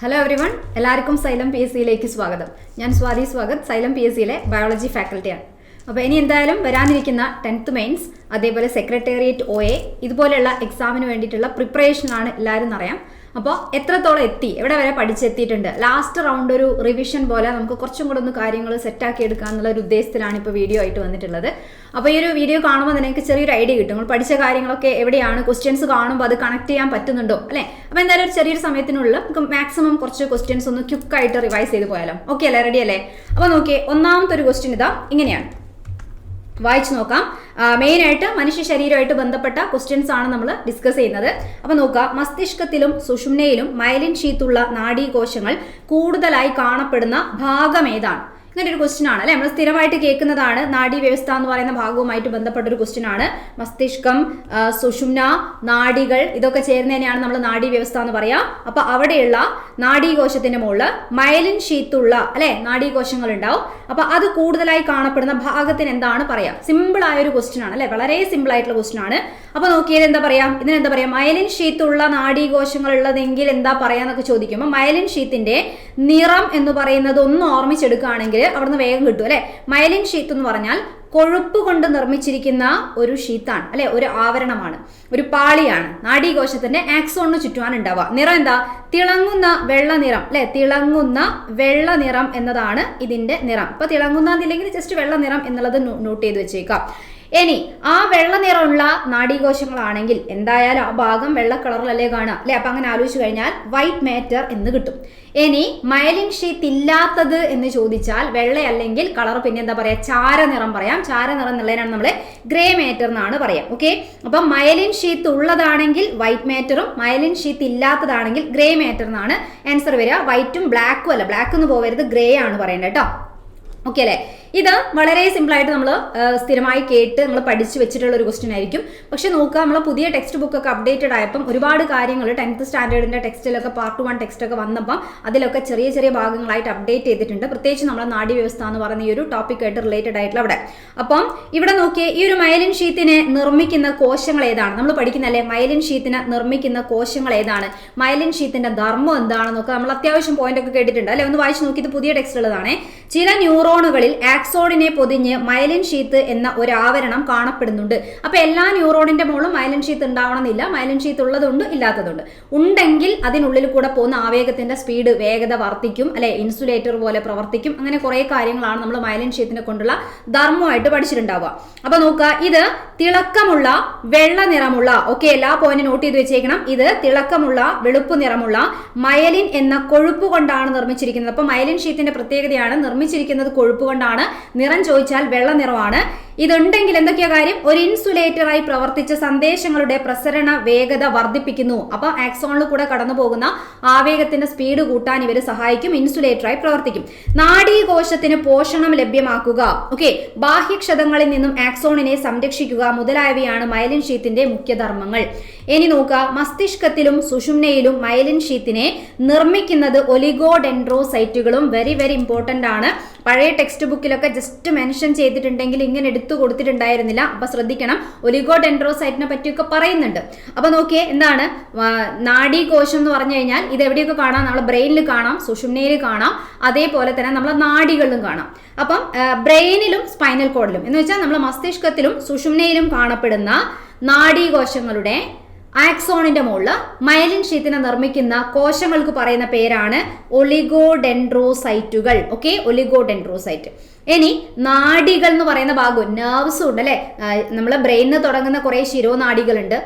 Hello everyone, എല്ലാവർക്കും xylem P S സിയിലേക്ക് സ്വാഗതം. ഞാൻ Swathi Swagat, xylem P S സിയിലെ ബയോളജി ഫാക്കൽറ്റിയാണ്. അപ്പോൾ ഇനി എന്തായാലും വരാനിരിക്കുന്ന 10th മെയിൻസ്, അതേപോലെ സെക്രട്ടേറിയറ്റ് OA ഇതുപോലെയുള്ള എക്സാമിന് വേണ്ടിയിട്ടുള്ള പ്രിപ്പറേഷനാണ് എല്ലാവരും അറിയാം. അപ്പോൾ എത്രത്തോളം എത്തി, എവിടെ വരെ പഠിച്ചെത്തിയിട്ടുണ്ട്, ലാസ്റ്റ് റൗണ്ട് ഒരു റിവിഷൻ പോലെ നമുക്ക് കുറച്ചും കൂടെ ഒന്ന് കാര്യങ്ങൾ സെറ്റാക്കി എടുക്കുക എന്നുള്ള ഒരു ഉദ്ദേശത്തിലാണ് ഇപ്പോൾ വീഡിയോ ആയിട്ട് വന്നിട്ടുള്ളത്. അപ്പോൾ ഈ ഒരു വീഡിയോ കാണുമ്പോൾ നിങ്ങൾക്ക് ചെറിയൊരു ഐഡിയ കിട്ടും, നമ്മൾ പഠിച്ച കാര്യങ്ങളൊക്കെ എവിടെയാണ്, ക്വസ്റ്റ്യൻസ് കാണുമ്പോൾ അത് കണക്ട് ചെയ്യാൻ പറ്റുന്നുണ്ടോ അല്ലേ. അപ്പോൾ എന്തായാലും ഒരു ചെറിയൊരു സമയത്തിനുള്ളിൽ നമുക്ക് മാക്സിമം കുറച്ച് ക്വസ്റ്റ്യൻസ് ഒന്ന് ക്വിക്കായിട്ട് റിവൈസ് ചെയ്ത് പോയാലോ. ഓക്കെ അല്ലേ, റെഡി അല്ലേ? അപ്പോൾ നോക്കിയേ, ഒന്നാമത്തെ ഒരു ക്വസ്റ്റ്യൻ ഇതാ ഇങ്ങനെയാണ്, വായിച്ചു നോക്കാം. മെയിനായിട്ട് മനുഷ്യ ശരീരമായിട്ട് ബന്ധപ്പെട്ട ക്വസ്റ്റ്യൻസ് ആണ് നമ്മൾ ഡിസ്കസ് ചെയ്യുന്നത്. അപ്പോൾ നോക്കുക, മസ്തിഷ്കത്തിലും സുഷുമ്നയിലും മൈലിൻ ഷീത്തുള്ള നാഡീകോശങ്ങൾ കൂടുതലായി കാണപ്പെടുന്ന ഭാഗം ഏതാണ്? ഇങ്ങനെ ഒരു ക്വസ്റ്റ്യൻ ആണ് അല്ലെ, നമ്മൾ സ്ഥിരമായിട്ട് കേൾക്കുന്നതാണ്. നാഡീവ്യവസ്ഥ എന്ന് പറയുന്ന ഭാഗവുമായിട്ട് ബന്ധപ്പെട്ട ഒരു ക്വസ്റ്റ്യൻ ആണ്. മസ്തിഷ്കം, സുഷുമ്ന, നാഡികൾ ഇതൊക്കെ ചേരുന്നതിനെയാണ് നമ്മൾ നാഡീവ്യവസ്ഥ എന്ന് പറയാ. അപ്പൊ അവിടെയുള്ള നാഡീകോശത്തിന്റെ മുകളിൽ മൈലിൻ ഷീത്തുള്ള അല്ലെ നാഡീകോശങ്ങൾ ഉണ്ടാവും. അപ്പൊ അത് കൂടുതലായി കാണപ്പെടുന്ന ഭാഗത്തിന് എന്താണ് പറയാ? സിമ്പിൾ ആയ ഒരു ക്വസ്റ്റ്യൻ ആണ് അല്ലെ, വളരെ സിമ്പിൾ ആയിട്ടുള്ള ക്വസ്റ്റ്യൻ ആണ്. അപ്പൊ നോക്കിയത് എന്താ പറയാ, ഇതിനെന്താ പറയാ? മൈലിൻ ഷീത്തുള്ള നാഡീകോശങ്ങൾ ഉള്ളതെങ്കിൽ എന്താ പറയാന്നൊക്കെ ചോദിക്കുമ്പോൾ മൈലിൻ ഷീത്തിന്റെ നിറം എന്ന് പറയുന്നത് ഒന്ന് ഓർമ്മിച്ചെടുക്കുകയാണെങ്കിൽ അവിടുന്ന് വേഗം കിട്ടും അല്ലെ. മൈലിൻ ഷീത്ത് എന്ന് പറഞ്ഞാൽ കൊഴുപ്പ് കൊണ്ട് നിർമ്മിച്ചിരിക്കുന്ന ഒരു ഷീത്താണ് അല്ലെ, ഒരു ആവരണമാണ്, ഒരു പാളിയാണ്. നാഡീകോശത്തിന്റെ ആക്സോണിന് ചുറ്റുമാണ് ഉണ്ടാവുക. നിറം എന്താ? തിളങ്ങുന്ന വെള്ള നിറം അല്ലെ, തിളങ്ങുന്ന വെള്ള നിറം എന്നതാണ് ഇതിന്റെ നിറം. ഇപ്പൊ തിളങ്ങുന്ന എന്നില്ലെങ്കിൽ ജസ്റ്റ് വെള്ള നിറം എന്നുള്ളത് നോട്ട് ചെയ്ത് വെച്ചേക്കാം. ഇനി ആ വെള്ള നിറമുള്ള നാഡീകോശങ്ങളാണെങ്കിൽ എന്തായാലും ആ ഭാഗം വെള്ള കളറിലല്ലേ കാണുക അല്ലെ. അപ്പൊ അങ്ങനെ ആലോചിച്ച് കഴിഞ്ഞാൽ വൈറ്റ് മാറ്റർ എന്ന് കിട്ടും. ഇനി മൈലിൻ ഷീത്ത് ഇല്ലാത്തത് എന്ന് ചോദിച്ചാൽ വെള്ള അല്ലെങ്കിൽ കളർ പിന്നെ എന്താ പറയാ? ചാരനിറം പറയാം. ചാരനിറം എന്നുള്ളതിനാണ് നമ്മൾ ഗ്രേ മാറ്റർ എന്നാണ് പറയാം. ഓക്കെ, അപ്പൊ മൈലിൻ ഷീത്ത് ഉള്ളതാണെങ്കിൽ വൈറ്റ് മാറ്ററും മൈലിൻ ഷീത്ത് ഇല്ലാത്തതാണെങ്കിൽ ഗ്രേ മാറ്റർ എന്നാണ് ആൻസർ വരിക. വൈറ്റും ബ്ലാക്കും അല്ല, ബ്ലാക്ക് എന്ന് പോകരുത്, ഗ്രേ ആണ് പറയേണ്ടത് കേട്ടോ. ഓക്കെ അല്ലേ? ഇത് വളരെ സിമ്പിൾ ആയിട്ട് നമ്മൾ സ്ഥിരമായി കേട്ട് നമ്മൾ പഠിച്ചു വെച്ചിട്ടുള്ള ഒരു ക്വസ്റ്റ്യൻ ആയിരിക്കും. പക്ഷെ നോക്കുക, നമ്മൾ പുതിയ ടെക്സ്റ്റ് ബുക്ക് ഒക്കെ അപ്ഡേറ്റഡ് ആയപ്പം ഒരുപാട് കാര്യങ്ങൾ 10th സ്റ്റാൻഡേർഡിന്റെ ടെക്സ്റ്റിലൊക്കെ പാർട്ട് 1 ടെക്സ്റ്റ് ഒക്കെ വന്നപ്പം അതിലൊക്കെ ചെറിയ ചെറിയ ഭാഗങ്ങളായിട്ട് അപ്ഡേറ്റ് ചെയ്തിട്ടുണ്ട്. പ്രത്യേകിച്ച് നമ്മൾ നാഡീവ്യവസ്ഥ എന്ന് പറയുന്ന ഈ ഒരു ടോപ്പിക്കായിട്ട് റിലേറ്റഡ് ആയിട്ടുള്ള അവിടെ. അപ്പം ഇവിടെ നോക്കിയേ, ഈ ഒരു മൈലിൻ ഷീത്തിനെ നിർമ്മിക്കുന്ന കോശങ്ങൾ ഏതാണ്? നമ്മൾ പഠിക്കുന്നല്ലേ, മൈലിൻ ഷീത്തിനെ നിർമ്മിക്കുന്ന കോശങ്ങൾ ഏതാണ്? മൈലിൻ ഷീത്തിന്റെ ധർമ്മം എന്താണെന്നൊക്കെ നമ്മൾ അത്യാവശ്യം പോയിന്റ് ഒക്കെ കേട്ടിട്ടുണ്ട് അല്ലെ. ഒന്ന് വായിച്ചു നോക്കി, ഇത് പുതിയ ടെക്സ്റ്റുള്ളതാണ്. ചില ന്യൂറോണുകളിൽ ആക്സോണിനെ പൊതിഞ്ഞ് മൈലിൻ ഷീത്ത് എന്ന ഒരു ആവരണം കാണപ്പെടുന്നുണ്ട്. അപ്പൊ എല്ലാ ന്യൂറോണിന്റെ മുകളിലും മൈലിൻ ഷീത്ത് ഉണ്ടാവണമെന്നില്ല. മൈലിൻ ഷീത്ത് ഉള്ളതുണ്ട്, ഇല്ലാത്തതുണ്ട്. ഉണ്ടെങ്കിൽ അതിനുള്ളിൽ കൂടെ പോകുന്ന ആവേഗത്തിന്റെ സ്പീഡ്, വേഗത വർദ്ധിക്കും അല്ലെ, ഇൻസുലേറ്റർ പോലെ പ്രവർത്തിക്കും. അങ്ങനെ കുറെ കാര്യങ്ങളാണ് നമ്മൾ മൈലിൻ ഷീത്തിനെ കൊണ്ടുള്ള ധർമ്മമായിട്ട് പഠിച്ചിട്ടുണ്ടാവുക. അപ്പൊ നോക്കുക, ഇത് തിളക്കമുള്ള വെള്ള നിറമുള്ള, ഓക്കെ, എല്ലാ പോയിന്റ് നോട്ട് ചെയ്ത് വെച്ചേക്കണം. ഇത് തിളക്കമുള്ള വെളുപ്പ് നിറമുള്ള മൈലിൻ എന്ന കൊഴുപ്പ് കൊണ്ടാണ് നിർമ്മിച്ചിരിക്കുന്നത്. അപ്പൊ മൈലിൻ ഷീത്തിന്റെ പ്രത്യേകതയാണ് നിർമ്മിച്ചിരിക്കുന്നത് കൊഴുപ്പ് കൊണ്ടാണ്. നിറം ചോദിച്ചാൽ വെള്ള നിറമാണ്. ഇതുണ്ടെങ്കിൽ എന്തൊക്കെയാ കാര്യം? ഒരു ഇൻസുലേറ്ററായി പ്രവർത്തിച്ച സന്ദേശങ്ങളുടെ പ്രസരണ വേഗത വർദ്ധിപ്പിക്കുന്നു. അപ്പൊ ആക്സോണിൽ കൂടെ കടന്നു പോകുന്ന ആവേഗത്തിന്റെ സ്പീഡ് കൂട്ടാൻ ഇവർ സഹായിക്കും, ഇൻസുലേറ്ററായി പ്രവർത്തിക്കും. നാഡീകോശത്തിന് പോഷണം ലഭ്യമാക്കുക, ഓക്കെ, ബാഹ്യക്ഷതങ്ങളിൽ നിന്നും ആക്സോണിനെ സംരക്ഷിക്കുക മുതലായവയാണ് മൈലിൻ ഷീത്തിന്റെ മുഖ്യധർമ്മങ്ങൾ. ഇനി നോക്കുക, മസ്തിഷ്കത്തിലും സുഷുമ്നയിലും മൈലിൻ ഷീത്തിനെ നിർമ്മിക്കുന്നത് ഒലിഗോഡെൻഡ്രോസൈറ്റുകളും വെരി വെരി ഇമ്പോർട്ടന്റ് ആണ്. പഴയ ടെക്സ്റ്റ് ബുക്കിലൊക്കെ ജസ്റ്റ് മെൻഷൻ ചെയ്തിട്ടുണ്ടെങ്കിൽ ഇങ്ങനെ എടുത്തു കൊടുത്തിട്ടുണ്ടായിരുന്നില്ല. അപ്പൊ ശ്രദ്ധിക്കണം, ഒലിഗോഡെൻഡ്രോസൈറ്റിനെ പറ്റിയൊക്കെ പറയുന്നുണ്ട്. അപ്പൊ നോക്കിയേ, എന്താണ് നാഡീകോശം എന്ന് പറഞ്ഞു കഴിഞ്ഞാൽ ഇത് എവിടെയൊക്കെ കാണാം? നമ്മളെ ബ്രെയിനിൽ കാണാം, സുഷുമ്നയിൽ കാണാം, അതേപോലെ തന്നെ നമ്മളെ നാഡികളിലും കാണാം. അപ്പം ബ്രെയിനിലും സ്പൈനൽ കോഡിലും എന്ന് വെച്ചാൽ നമ്മളെ മസ്തിഷ്കത്തിലും സുഷുമ്നയിലും കാണപ്പെടുന്ന നാഡീകോശങ്ങളുടെ ആക്സോണിന്റെ മുകളിൽ മൈലിൻ ഷീത്തിനെ നിർമ്മിക്കുന്ന കോശങ്ങൾക്ക് പറയുന്ന പേരാണ് ഒലിഗോഡെൻഡ്രോസൈറ്റുകൾ. Okay, oligodendrocyte. ഇനി നാഡികൾ എന്ന് പറയുന്ന ഭാഗം, നെർവ്സും ഉണ്ട് അല്ലെ. നമ്മളെ ബ്രെയിനിൽ തുടങ്ങുന്ന കുറെ ശിരോനാഡികളുണ്ട്,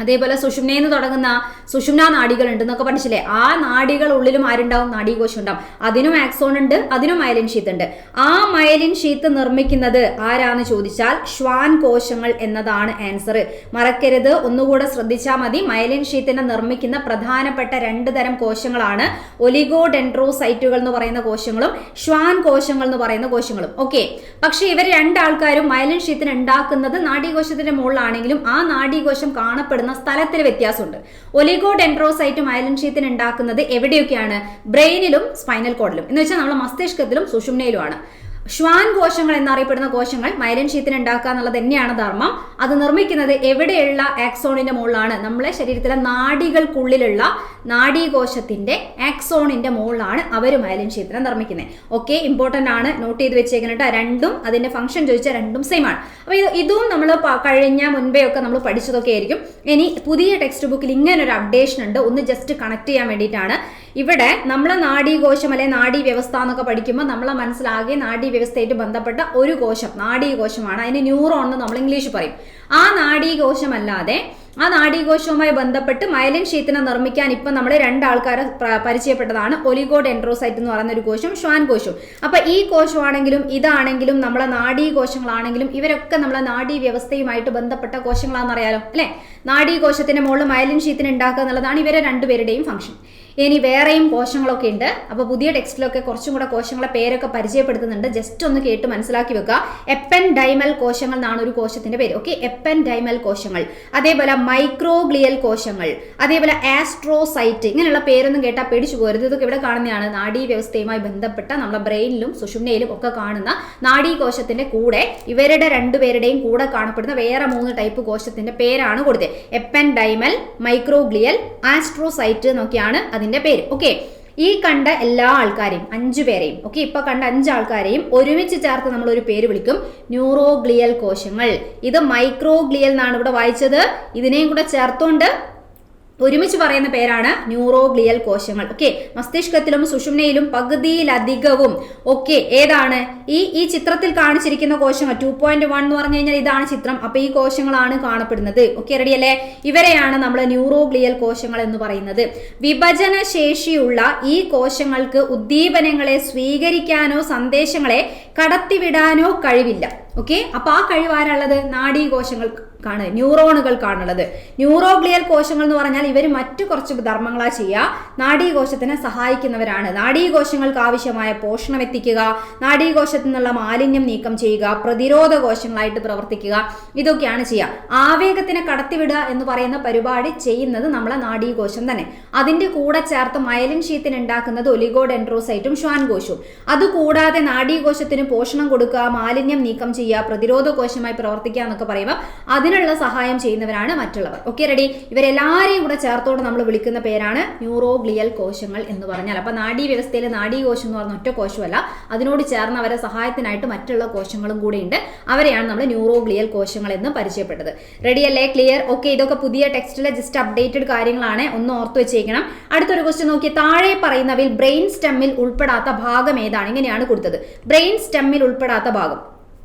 അതേപോലെ സുഷുമ്നയിൽ നിന്ന് തുടങ്ങുന്ന സുഷുമ്ന നാഡികൾ ഉണ്ട് എന്നൊക്കെ പഠിച്ചില്ലേ. ആ നാഡികൾ ഉള്ളിലും ആരുണ്ടാവും? നാഡീകോശം ഉണ്ടാവും. അതിനും ആക്സോൺ ഉണ്ട്, അതിനും മൈലിൻ ഷീത്ത് ഉണ്ട്. ആ മൈലിൻ ഷീത്ത് നിർമ്മിക്കുന്നത് ആരാന്ന് ചോദിച്ചാൽ ഷ്വാൻ കോശങ്ങൾ എന്നതാണ് ആൻസർ. മറക്കരുത്, ഒന്നുകൂടെ ശ്രദ്ധിച്ചാൽ മതി. മൈലിൻ ഷീത്തിനെ നിർമ്മിക്കുന്ന പ്രധാനപ്പെട്ട 2 തരം കോശങ്ങളാണ് ഒലിഗോഡെൻഡ്രോസൈറ്റുകൾ എന്ന് പറയുന്ന കോശങ്ങളും ഷ്വാൻ കോശങ്ങൾ എന്ന് പറയുന്ന കോശങ്ങളും. ഓക്കെ, പക്ഷെ ഇവർ 2 ആൾക്കാരും മൈലിൻ ഷീത്തിനെ ഉണ്ടാക്കുന്നത് നാഡീകോശത്തിന്റെ മുകളിലാണെങ്കിലും ആ നാഡീകോശം കാണപ്പെടുന്ന സ്ഥലത്തിന് വ്യത്യാസമുണ്ട്. ഒലിഗോഡെൻഡ്രോസൈറ്റ് മൈലിൻ ഷീത്തിനെ ഉണ്ടാക്കുന്നത് എവിടെയൊക്കെയാണ്? ബ്രെയിനിലും സ്പൈനൽ കോഡിലും, എന്ന് വെച്ചാൽ നമ്മുടെ മസ്തിഷ്കത്തിലും സുഷുമ്നയിലുമാണ്. ശ്വാൻ കോശങ്ങൾ എന്നറിയപ്പെടുന്ന കോശങ്ങൾ മൈലിൻ ഷീത്തിന് ഉണ്ടാക്കുക എന്നുള്ളത് തന്നെയാണ് ധർമ്മം. അത് നിർമ്മിക്കുന്നത് എവിടെയുള്ള ആക്സോണിന്റെ മുകളിലാണ്? നമ്മളെ ശരീരത്തിലെ നാഡികൾക്കുള്ളിലുള്ള നാഡീകോശത്തിന്റെ ആക്സോണിന്റെ മുകളിലാണ് അവർ മൈലിൻ ഷീത്തിനെ നിർമ്മിക്കുന്നത്. ഓക്കെ, ഇമ്പോർട്ടന്റ് ആണ്, നോട്ട് ചെയ്ത് വെച്ചേക്കുന്നുണ്ട്. രണ്ടും അതിന്റെ ഫംഗ്ഷൻ ചോദിച്ചാൽ രണ്ടും സെയിം ആണ്. അപ്പൊ ഇതും നമ്മൾ കഴിഞ്ഞ മുൻപേ ഒക്കെ നമ്മൾ പഠിച്ചതൊക്കെ ആയിരിക്കും. ഇനി പുതിയ ടെക്സ്റ്റ് ബുക്കിൽ ഇങ്ങനെ ഒരു അപ്ഡേഷൻ ഉണ്ട്, ഒന്ന് ജസ്റ്റ് കണക്ട് ചെയ്യാൻ വേണ്ടിയിട്ടാണ്. ഇവിടെ നമ്മളെ നാഡീകോശം അല്ലെ നാഡീ വ്യവസ്ഥ എന്നൊക്കെ പഠിക്കുമ്പോൾ നമ്മളെ മനസ്സിലാകെ നാഡീ വ്യവസ്ഥയായിട്ട് ബന്ധപ്പെട്ട ഒരു കോശം നാഡീകോശമാണ്. അതിന് ന്യൂറോൺ എന്ന് നമ്മൾ ഇംഗ്ലീഷ് പറയും. ആ നാഡീകോശമല്ലാതെ ആ നാഡീകോശവുമായി ബന്ധപ്പെട്ട് മൈലിൻ ഷീത്തിനെ നിർമ്മിക്കാൻ ഇപ്പം നമ്മൾ രണ്ടാൾക്കാരെ പരിചയപ്പെട്ടതാണ്. ഒലിഗോഡെൻഡ്രോസൈറ്റ് എന്ന് പറയുന്ന ഒരു കോശം, ശ്വാൻ കോശം. അപ്പൊ ഈ കോശമാണെങ്കിലും ഇതാണെങ്കിലും നമ്മളെ നാഡീകോശങ്ങളാണെങ്കിലും ഇവരൊക്കെ നമ്മളെ നാഡീ വ്യവസ്ഥയുമായിട്ട് ബന്ധപ്പെട്ട കോശങ്ങളാണെന്നറിയാലോ അല്ലെ. നാഡീകോശത്തിന്റെ മുകളിൽ മൈലിൻ ഷീത്തിനെ ഉണ്ടാക്കുക എന്നുള്ളതാണ് ഇവരെ രണ്ടുപേരുടെയും ഫംഗ്ഷൻ. ഇനി വേറെയും കോശങ്ങളൊക്കെ ഉണ്ട്. അപ്പോൾ പുതിയ ടെക്സ്റ്റിലൊക്കെ കുറച്ചും കൂടെ കോശങ്ങളെ പേരൊക്കെ പരിചയപ്പെടുത്തുന്നുണ്ട്. ജസ്റ്റ് ഒന്ന് കേട്ട് മനസ്സിലാക്കി വെക്കുക. എപ്പൻഡൈമൽ കോശങ്ങൾ എന്നാണ് ഒരു കോശത്തിന്റെ പേര്. ഓക്കെ, എപ്പൻഡൈമൽ കോശങ്ങൾ, അതേപോലെ മൈക്രോഗ്ലിയൽ കോശങ്ങൾ, അതേപോലെ ആസ്ട്രോസൈറ്റ്, ഇങ്ങനെയുള്ള പേരൊന്നും കേട്ടാൽ പേടിച്ചു പോരുത്. ഇതൊക്കെ ഇവിടെ കാണുന്നതാണ് നാഡീ വ്യവസ്ഥയുമായി ബന്ധപ്പെട്ട നമ്മുടെ ബ്രെയിനിലും സുഷുമ്നയിലും ഒക്കെ കാണുന്ന നാഡീകോശത്തിന്റെ കൂടെ ഇവരുടെ രണ്ടുപേരുടെയും കൂടെ കാണപ്പെടുന്ന വേറെ 3 ടൈപ്പ് കോശത്തിന്റെ പേരാണ് കൊടുത്തത്. എപ്പൻഡൈമൽ, മൈക്രോഗ്ലിയൽ, ആസ്ട്രോസൈറ്റ് എന്നൊക്കെയാണ് അതിന്റെ പേര്. ഓക്കെ, ഈ കണ്ട എല്ലാ ആൾക്കാരെയും 5 പേരെയും, ഓക്കെ, ഇപ്പൊ കണ്ട 5 ആൾക്കാരെയും ഒരുമിച്ച് ചേർത്ത് നമ്മൾ ഒരു പേര് വിളിക്കും, ന്യൂറോഗ്ലിയൽ കോശങ്ങൾ. ഇത് മൈക്രോഗ്ലിയൽ എന്നാണ് ഇവിടെ വായിച്ചത്. ഇതിനെയും കൂടെ ചേർത്തുകൊണ്ട് ഒരുമിച്ച് പറയുന്ന പേരാണ് ന്യൂറോഗ്ലിയൽ കോശങ്ങൾ. ഓക്കെ, മസ്തിഷ്കത്തിലും സുഷുമ്നയിലും പകുതിയിലധികവും ഓക്കെ ഏതാണ് ഈ ചിത്രത്തിൽ കാണിച്ചിരിക്കുന്ന കോശങ്ങൾ. 2.1 എന്ന് പറഞ്ഞു കഴിഞ്ഞാൽ ഇതാണ് ചിത്രം. അപ്പൊ ഈ കോശങ്ങളാണ് കാണപ്പെടുന്നത്. ഓക്കെ, റെഡിയല്ലേ? ഇവരെയാണ് നമ്മൾ ന്യൂറോഗ്ലിയൽ കോശങ്ങൾ എന്ന് പറയുന്നത്. വിഭജന ശേഷിയുള്ള ഈ കോശങ്ങൾക്ക് ഉദ്ദീപനങ്ങളെ സ്വീകരിക്കാനോ സന്ദേശങ്ങളെ കടത്തിവിടാനോ കഴിവില്ല. ഓക്കെ, അപ്പൊ ആ കഴിവ് ആരാളുള്ളത്? നാഡീകോശങ്ങൾക്കാണ്, ന്യൂറോണുകൾക്കാണുള്ളത്. ന്യൂറോഗ്ലിയൽ കോശങ്ങൾ എന്ന് പറഞ്ഞാൽ ഇവർ മറ്റു കുറച്ച് ധർമ്മങ്ങളാ ചെയ്യുക. നാഡീകോശത്തിനെ സഹായിക്കുന്നവരാണ്. നാഡീകോശങ്ങൾക്ക് ആവശ്യമായ പോഷണം എത്തിക്കുക, നാഡീകോശത്തിൽ നിന്നുള്ള മാലിന്യം നീക്കം ചെയ്യുക, പ്രതിരോധ കോശങ്ങളായിട്ട് പ്രവർത്തിക്കുക, ഇതൊക്കെയാണ് ചെയ്യുക. ആവേഗത്തിനെ കടത്തിവിടുക എന്ന് പറയുന്ന പരിപാടി ചെയ്യുന്നത് നമ്മളെ നാഡീകോശം തന്നെ. അതിന്റെ കൂടെ ചേർത്ത് മൈലിൻ ഷീത്തിന് ഉണ്ടാക്കുന്നത് ഒലിഗോഡെൻഡ്രോസൈറ്റും ശ്വാൻ കോശവും. അതുകൂടാതെ നാഡീകോശത്തിന് പോഷണം കൊടുക്കുക, മാലിന്യം നീക്കം ചെയ്യുക, പ്രതിരോധ കോശമായി പ്രവർത്തിക്കുക എന്നൊക്കെ പറയുമ്പോൾ അതിനുള്ള സഹായം ചെയ്യുന്നവരാണ് മറ്റുള്ളവർ. Okay, ready? ഇവരെല്ലാരെയും കൂടെ ചേർത്തോടെ നമ്മൾ വിളിക്കുന്ന പേരാണ് ന്യൂറോഗ്ലിയൽ കോശങ്ങൾ എന്ന് പറഞ്ഞാൽ. അപ്പൊ നാഡീ വ്യവസ്ഥയിൽ നാഡീകോശം എന്ന് പറഞ്ഞ ഒറ്റ കോശമല്ല, അതിനോട് ചേർന്ന് അവരെ സഹായത്തിനായിട്ട് മറ്റുള്ള കോശങ്ങളും കൂടെ ഉണ്ട്. അവരെയാണ് നമ്മൾ ന്യൂറോഗ്ലിയൽ കോശങ്ങൾ എന്ന് പരിചയപ്പെട്ടത്. റെഡി അല്ലേ? ക്ലിയർ? ഓക്കെ, ഇതൊക്കെ പുതിയ ടെക്സ്റ്റിലെ ജസ്റ്റ് അപ്ഡേറ്റഡ് കാര്യങ്ങളാണ്, ഒന്ന് ഓർത്ത് വെച്ചേക്കണം. അടുത്തൊരു ക്വസ്റ്റ്യൻ നോക്കി. താഴെ പറയുന്നവയിൽ ബ്രെയിൻ സ്റ്റെമ്മിൽ ഉൾപ്പെടാത്ത ഭാഗം ഏതാണ്? ഇങ്ങനെയാണ് കൊടുത്തത്. ബ്രെയിൻ സ്റ്റെമ്മിൽ ഉൾപ്പെടാത്ത ഭാഗം.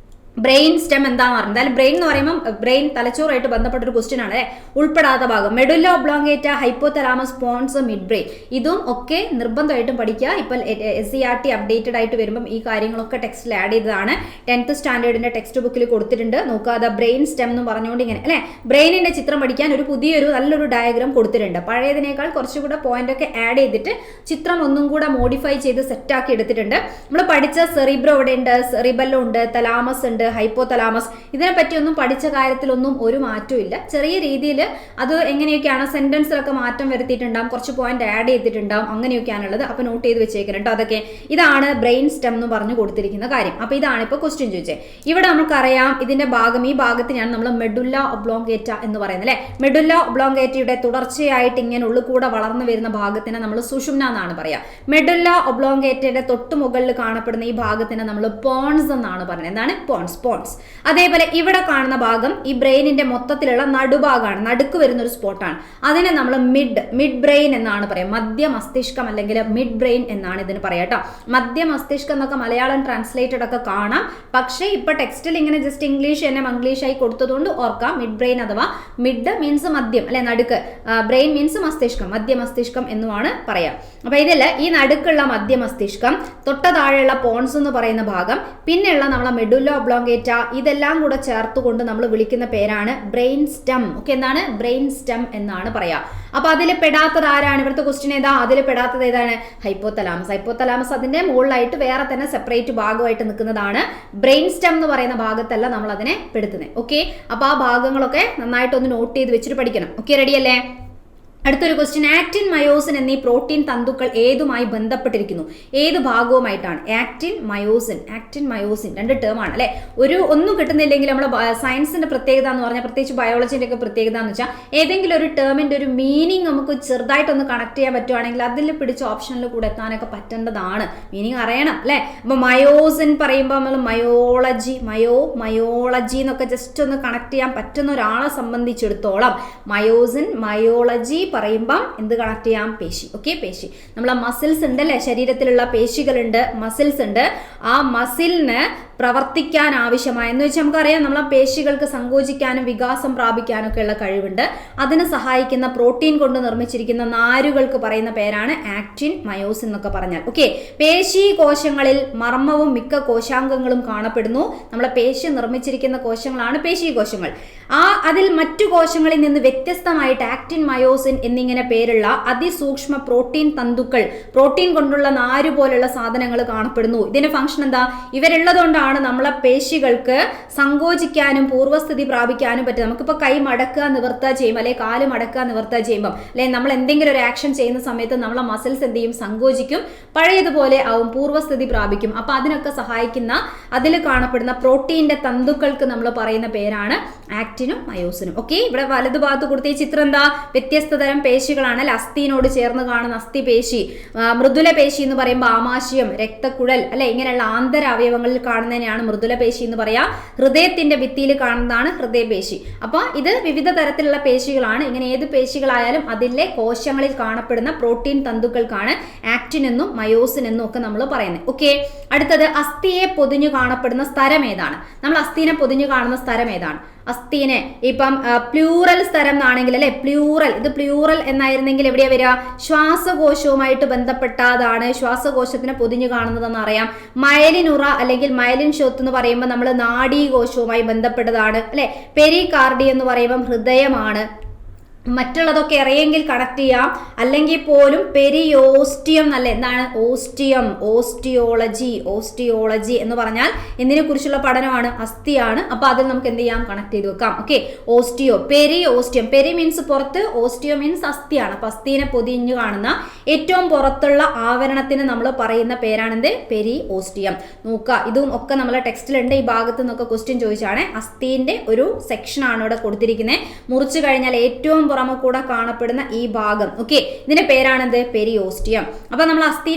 ബ്രെയിൻ സ്റ്റെം എന്താണെന്ന് പറഞ്ഞാൽ, എന്തായാലും ബ്രെയിൻ എന്ന് പറയുമ്പോൾ ബ്രെയിൻ തലച്ചോറായിട്ട് ബന്ധപ്പെട്ട ഒരു ക്വസ്റ്റ്യൻ ആണ് അല്ലേ. ഉൾപ്പെടാത്ത ഭാഗം medulla oblongata, hypothalamus, pons, midbrain. ഇതും ഒക്കെ നിർബന്ധമായിട്ടും പഠിക്കുക. ഇപ്പോൾ SCERT അപ്ഡേറ്റഡ് ആയിട്ട് വരുമ്പം ഈ കാര്യങ്ങളൊക്കെ ടെക്സ്റ്റിൽ ആഡ് ചെയ്തതാണ്. 10th സ്റ്റാൻഡേർഡിന്റെ ടെക്സ്റ്റ് ബുക്കിൽ കൊടുത്തിട്ടുണ്ട്. നോക്കുക, ബ്രെയിൻ സ്റ്റെം എന്ന് പറഞ്ഞുകൊണ്ട് ഇങ്ങനെ അല്ലെ ബ്രെയിനിന്റെ ചിത്രം പഠിക്കാൻ ഒരു പുതിയൊരു നല്ലൊരു ഡയഗ്രാം കൊടുത്തിട്ടുണ്ട്. പഴയതിനേക്കാൾ കുറച്ചുകൂടെ പോയിന്റ് ഒക്കെ ആഡ് ചെയ്തിട്ട് ചിത്രം ഒന്നും കൂടെ മോഡിഫൈ ചെയ്ത് സെറ്റാക്കി എടുത്തിട്ടുണ്ട്. നമ്മൾ പഠിച്ച സെറിബ്രോ ഇവിടെ ഉണ്ട്, സെറിബെല്ലോ ഉണ്ട്, തലാമസ് ഉണ്ട്, ഹൈപ്പോതലാമസ്. ഇതിനെപ്പറ്റിയൊന്നും പഠിച്ച കാര്യത്തിലൊന്നും ഒരു മാറ്റവും ഇല്ല. ചെറിയ രീതിയിൽ അത് എങ്ങനെയൊക്കെയാണ് സെന്റൻസിലൊക്കെ മാറ്റം വരുത്തിയിട്ടുണ്ടാവും, കുറച്ച് പോയിന്റ് ആഡ് ചെയ്തിട്ടുണ്ടാവും, അങ്ങനെയൊക്കെയാണുള്ളത്. അപ്പൊ നോട്ട് ചെയ്ത് വെച്ചേക്കുന്നുണ്ട് അതൊക്കെ. ഇതാണ് ബ്രെയിൻ സ്റ്റെം എന്ന് പറഞ്ഞു കൊടുത്തിരിക്കുന്ന കാര്യം. അപ്പൊ ഇതാണ് ഇപ്പോൾ ക്വസ്റ്റ്യൻ ചോദിച്ചത്. ഇവിടെ നമുക്കറിയാം ഇതിന്റെ ഭാഗം, ഈ ഭാഗത്തിനാണ് നമ്മൾ മെഡുല്ല ഒബ്ലോങ്കേറ്റ എന്ന് പറയുന്നത് അല്ലെ. മെഡുല്ല ഒബ്ലോങ്കേറ്റയുടെ തുടർച്ചയായിട്ട് ഇങ്ങനെ ഉള്ളിൽ കൂടെ വളർന്നു വരുന്ന ഭാഗത്തിനെ നമ്മൾ സുഷുമ്ന എന്നാണ് പറയാ. മെഡുല്ല ഒബ്ലോങ്കേറ്റയുടെ തൊട്ട് മുകളിൽ കാണപ്പെടുന്ന ഈ ഭാഗത്തിനെ നമ്മൾ പോൺസ് എന്നാണ് പറയുന്നത്. എന്താണ്? പോൺസ്. അതേപോലെ ഇവിടെ കാണുന്ന ഭാഗം ഈ ബ്രെയിനിന്റെ മൊത്തത്തിലുള്ള നടുഭാഗമാണ്, നടുക്ക് വരുന്ന ഒരു സ്പോട്ടാണ്. അതിനെ നമ്മൾ മിഡ് ബ്രെയിൻ എന്നാണ് പറയാം. മധ്യ മസ്തിഷ്കം അല്ലെങ്കിൽ മിഡ് ബ്രെയിൻ എന്നാണ് ഇതിന് പറയാം കേട്ടോ. മധ്യ മസ്തിഷ്കം എന്നൊക്കെ മലയാളം ട്രാൻസ്ലേറ്റഡ് ഒക്കെ കാണാം. പക്ഷേ ഇപ്പൊ ടെക്സ്റ്റിൽ ഇങ്ങനെ ജസ്റ്റ് ഇംഗ്ലീഷ് തന്നെ മംഗ്ലീഷായി കൊടുത്തതുകൊണ്ട് ഓർക്കാം. മിഡ് ബ്രെയിൻ അഥവാ മിഡ് മീൻസ് മദ്യം അല്ലെ, നടുക്ക്. ബ്രെയിൻ മീൻസ് മസ്തിഷ്കം, മധ്യ മസ്തിഷ്കം എന്നുമാണ് പറയാം. അപ്പൊ ഇതിൽ ഈ നടുക്കുള്ള മധ്യ മസ്തിഷ്കം, തൊട്ട താഴെയുള്ള പോൺസ് എന്ന് പറയുന്ന ഭാഗം, പിന്നെയുള്ള നമ്മളെ മെഡുല്ല ഒബ്ലോങ്കേറ്റ, ഇതെല്ലാം കൂടെ ചേർത്തുകൊണ്ട് നമ്മൾ വിളിക്കുന്ന പേരാണ് ബ്രെയിൻ സ്റ്റെം. ഓക്കെ, എന്താണ്? ബ്രെയിൻ സ്റ്റെം എന്നാണ് പറയാ. അപ്പൊ അതിൽ പെടാത്തത് ആരാണ്? ഇവിടുത്തെ ക്വസ്റ്റ്യൻ ഏതാ? അതിൽ പെടാത്തത് ഏതാണ്? ഹൈപ്പോതലാമസ്. ഹൈപ്പോതലാമസ് അതിന്റെ മുകളിലായിട്ട് വേറെ തന്നെ സെപ്പറേറ്റ് ഭാഗമായിട്ട് നിൽക്കുന്നതാണ്. ബ്രെയിൻ സ്റ്റെം എന്ന് പറയുന്ന ഭാഗത്തല്ല നമ്മൾ അതിനെ പെടുത്തുന്നത്. ഓക്കെ, അപ്പൊ ആ ഭാഗങ്ങളൊക്കെ നന്നായിട്ട് ഒന്ന് നോട്ട് ചെയ്ത് വെച്ചിട്ട് പഠിക്കണം. ഓക്കെ, റെഡി അല്ലേ? അടുത്തൊരു ക്വസ്റ്റ്യൻ, ആക്റ്റിൻ മയോസിൻ എന്നീ പ്രോട്ടീൻ തന്തുക്കൾ ഏതുമായി ബന്ധപ്പെട്ടിരിക്കുന്നു? ഏത് ഭാഗവുമായിട്ടാണ്? ആക്റ്റിൻ മയോസിൻ രണ്ട് ടേം ആണ് അല്ലെ. ഒന്നും കിട്ടുന്നില്ലെങ്കിൽ നമ്മുടെ സയൻസിന്റെ പ്രത്യേകത എന്ന് പറഞ്ഞാൽ, പ്രത്യേകിച്ച് ബയോളജിന്റെ ഒക്കെ പ്രത്യേകത എന്ന് വെച്ചാൽ, ഏതെങ്കിലും ഒരു ടേമിന്റെ ഒരു മീനിങ് നമുക്ക് ചെറുതായിട്ടൊന്ന് കണക്ട് ചെയ്യാൻ പറ്റുവാണെങ്കിൽ അതിൽ പിടിച്ച ഓപ്ഷനിൽ കൂടെ എത്താനൊക്കെ പറ്റേണ്ടതാണ്. മീനിങ് അറിയണം അല്ലെ. അപ്പൊ മയോസിൻ പറയുമ്പോൾ നമ്മൾ മയോളജി എന്നൊക്കെ ജസ്റ്റ് ഒന്ന് കണക്ട് ചെയ്യാൻ പറ്റുന്ന ഒരാളെ സംബന്ധിച്ചിടത്തോളം മയോളജി പറയുമ്പം എന്ത് കണക്ട് ചെയ്യാം? പേശി. ഓക്കെ, പേശി. നമ്മളെ മസിൽസ് ഉണ്ട് അല്ലെ, ശരീരത്തിലുള്ള പേശികളുണ്ട്, മസിൽസ് ഉണ്ട്. ആ മസിലിന് പ്രവർത്തിക്കാൻ ആവശ്യമായ എന്ന് വെച്ചാൽ നമുക്കറിയാം, നമ്മളെ പേശികൾക്ക് സങ്കോചിക്കാനും വികാസം പ്രാപിക്കാനും ഒക്കെ ഉള്ള കഴിവുണ്ട്. അതിന് സഹായിക്കുന്ന പ്രോട്ടീൻ കൊണ്ട് നിർമ്മിച്ചിരിക്കുന്ന നാരുകൾക്ക് പറയുന്ന പേരാണ് ആക്റ്റിൻ മയോസിൻ എന്നൊക്കെ പറഞ്ഞാൽ. ഓക്കെ, പേശി കോശങ്ങളിൽ മർമ്മവും മിക്ക കോശാംഗങ്ങളും കാണപ്പെടുന്നു. നമ്മളെ പേശി നിർമ്മിച്ചിരിക്കുന്ന കോശങ്ങളാണ് പേശി കോശങ്ങൾ. അതിൽ മറ്റു കോശങ്ങളിൽ നിന്ന് വ്യത്യസ്തമായിട്ട് ആക്റ്റിൻ മയോസിൻ എന്നിങ്ങനെ പേരുള്ള അതിസൂക്ഷ്മ പ്രോട്ടീൻ തന്തുക്കൾ, പ്രോട്ടീൻ കൊണ്ടുള്ള നാരു പോലുള്ള സാധനങ്ങൾ കാണപ്പെടുന്നു. ഇതിന്റെ ഫംഗ്ഷൻ എന്താ? ഇവരുള്ളതുകൊണ്ടാണ് നമ്മളെ പേശികൾക്ക് സങ്കോചിക്കാനും പൂർവ്വസ്ഥിതി പ്രാപിക്കാനും പറ്റും. നമുക്കിപ്പോൾ കൈ മടക്കുക നിവർത്തുക ചെയ്യുമ്പോൾ, അല്ലെങ്കിൽ കാല് മടക്കുക നിവർത്തുക ചെയ്യുമ്പോൾ, അല്ലെങ്കിൽ നമ്മൾ എന്തെങ്കിലും ഒരു ആക്ഷൻ ചെയ്യുന്ന സമയത്ത് നമ്മളെ മസിൽസ് എന്ത് ചെയ്യും? സങ്കോചിക്കും, പഴയതുപോലെ ആവും, പൂർവ്വസ്ഥിതി പ്രാപിക്കും. അപ്പൊ അതിനൊക്കെ സഹായിക്കുന്ന അതിൽ കാണപ്പെടുന്ന പ്രോട്ടീന്റെ തന്തുക്കൾക്ക് നമ്മൾ പറയുന്ന പേരാണ് ആക്റ്റിനും മയോസിനും. ഓക്കെ, ഇവിടെ വലതു ഭാഗത്ത് കൊടുത്ത ഈ ചിത്രം എന്താ? വ്യത്യസ്ത തരം പേശികളാണ് അല്ലെ. അസ്ഥിനോട് ചേർന്ന് കാണുന്ന അസ്ഥിപേശി, മൃദുല പേശി എന്ന് പറയുമ്പോൾ ആമാശയം, രക്തക്കുഴൽ അല്ലെ, ഇങ്ങനെയുള്ള ആന്തര അവയവങ്ങളിൽ കാണുന്നതിനെയാണ് മൃദുല പേശി എന്ന് പറയാ. ഹൃദയത്തിന്റെ ഭിത്തിയിൽ കാണുന്നതാണ് ഹൃദയപേശി. അപ്പൊ ഇത് വിവിധ തരത്തിലുള്ള പേശികളാണ്. ഇങ്ങനെ ഏത് പേശികളായാലും അതിലെ കോശങ്ങളിൽ കാണപ്പെടുന്ന പ്രോട്ടീൻ തന്തുക്കൾക്കാണ് ആക്റ്റിൻ എന്നും മയോസിൻ എന്നും ഒക്കെ നമ്മൾ പറയുന്നത്. ഓക്കെ, അടുത്തത് അസ്ഥിയെ പൊതിഞ്ഞു കാണപ്പെടുന്ന സ്ഥലം ഏതാണ്? നമ്മൾ അസ്ഥിനെ പൊതിഞ്ഞു കാണുന്ന സ്ഥലം ഏതാണ്? അസ്ഥിനെ ഇപ്പം പ്ലൂറൽ സ്ഥലം എന്നാണെങ്കിൽ അല്ലെ, ഇത് പ്ലൂറൽ എന്നായിരുന്നെങ്കിൽ എവിടെയാ വരിക? ശ്വാസകോശവുമായിട്ട് ബന്ധപ്പെട്ടതാണ് ശ്വാസകോശത്തിനെ പൊതിഞ്ഞു കാണുന്നതെന്ന് അറിയാം. മയലിനുറ അല്ലെങ്കിൽ മയലിൻ ഷോത്ത് എന്ന് പറയുമ്പോൾ നമ്മൾ നാഡീകോശവുമായി ബന്ധപ്പെട്ടതാണ് അല്ലെ. പെരികാർഡി എന്ന് പറയുമ്പോൾ ഹൃദയമാണ്. മറ്റുള്ളതൊക്കെ അറിയെങ്കിൽ കണക്ട് ചെയ്യാം, അല്ലെങ്കിൽ പോലും പെരിയോസ്റ്റിയം എന്നല്ല, എന്താണ് ഓസ്റ്റിയം, ഓസ്റ്റിയോളജി എന്ന് പറഞ്ഞാൽ എന്തിനെ കുറിച്ചുള്ള പഠനമാണ്? അസ്ഥിയാണ്. അപ്പൊ അതിൽ നമുക്ക് എന്ത് ചെയ്യാം? കണക്ട് ചെയ്ത് വെക്കാം. ഓക്കെ, പെരിയോസ്റ്റിയം, പെരി മീൻസ് പുറത്ത്, ഓസ്റ്റിയോ മീൻസ് അസ്ഥിയാണ്. അപ്പൊ അസ്ഥിനെ പൊതിഞ്ഞു കാണുന്ന ഏറ്റവും പുറത്തുള്ള ആവരണത്തിന് നമ്മൾ പറയുന്ന പേരാണെന്ത്? പെരിയോസ്റ്റിയം. നോക്കുക, ഇതും ഒക്കെ നമ്മളെ ടെക്സ്റ്റിലുണ്ട്. ഈ ഭാഗത്ത് നിന്നൊക്കെ ക്വസ്റ്റ്യൻ ചോദിച്ചാണ്. അസ്ഥിന്റെ ഒരു സെക്ഷൻ ആണ് ഇവിടെ കൊടുത്തിരിക്കുന്നത്. മുറിച്ചു കഴിഞ്ഞാൽ ഏറ്റവും പുറമെ കൂടെ കാണപ്പെടുന്ന ഈ ഭാഗം, ഓക്കെ, ഇതിന്റെ പേരാണെന്ത്? പെരിയോസ്റ്റിയം. അപ്പൊ നമ്മൾ അസ്ഥി